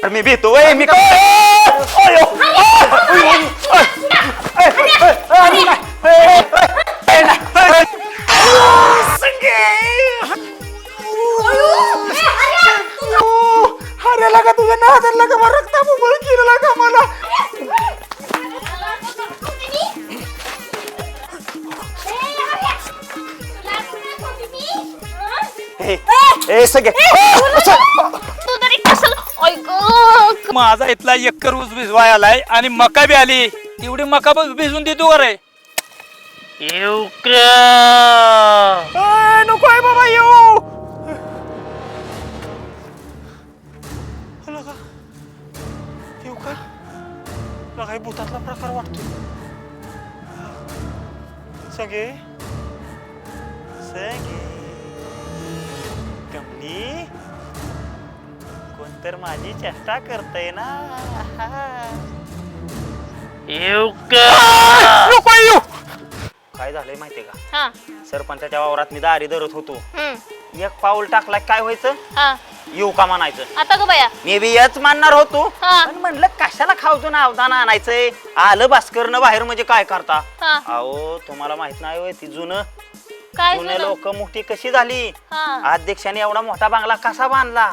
मी भेटतो वय मी हऱ्याला का तुझ्या नादाला का रक्ता मुबळ केला का मला सगळे माझा इथला एकर ऊस भिजवाय आलाय आणि मका बी आली तेवढी मका भिजून देतो वर आहे नको आहे बाबा येऊ येऊ का काही भूतातला प्रकार वाटतो सगळे सगळे कमली कोणतर माझी चेष्टा करतय ना येऊ काय झालंय माहितीये का सरपंचाच्या वावरात मी दारी धरत होतो एक पाऊल टाकला काय व्हायचं येऊ का म्हणायचं आता ग बाया मी बी याच मानणार होतो पण म्हणलं कशाला खाऊतून अवदान आणायचंय आलं भास्करनं बाहेर म्हणजे काय करता अहो तुम्हाला माहित नाही होय ती जुनं लोक मोठी कशी झाली अध्यक्षाने एवढा मोठा बांगला कसा बांधला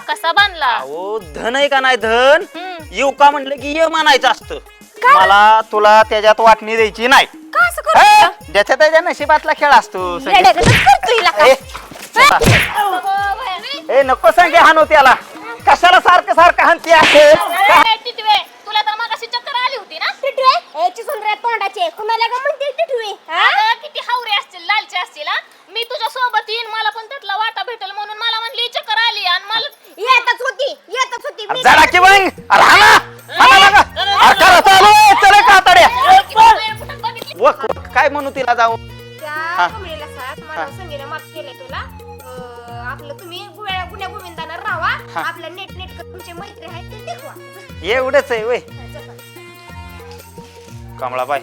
अहो धन आहे का नाही धन येऊ का म्हणलं की ये म्हणायचं असतं मला तुला त्याच्यात वाटणी द्यायची नाही ज्याच्या त्याच्या नशिबातला खेळ असतो नको सांगे हानो त्याला कशाला सारखं सारखं हानती आहे तुला तर मगाशी चक्कर आली होती ना तोंडाचे कुणाला का म्हणते टिटवे किती हावरे असतील लालचे असतील मी तुझ्या सोबत येईन मला पण त्यातला वाटा भेटेल म्हणून मला म्हणली चक्कर आली आणि मला येतच होती जरा की मग काय म्हणू तिला जाऊ त्या कमळीला साथ मला संगीने माफ केलंय तुला आपलं तुम्ही गुण्या गोविंदानं राहा आपलं नेट तुमचे मैत्री आहेत ते टिकवा एवढंच आहे वय कमळाबाई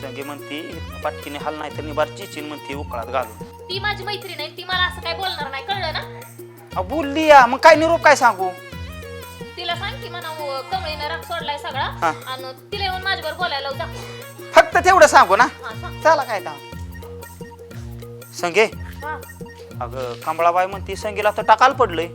संगी म्हणती पाटकीने हाल नाही तर निबार चिचिन म्हणती उकळात घालून ती माझी मैत्रीण आहे ती मला असं काय बोलणार नाही कळलं ना बोलली या मग काय निरोप काय सांगू तिला सांग की म्हणा कमळीने राग सोडलाय सगळा आणि तिला येऊन माझ्यावर बोलायला जा फक्त तेवढं सांगू ना चला काय संगे अगं कमळाबाई म्हणती संगीला तर टाकाल पडलंय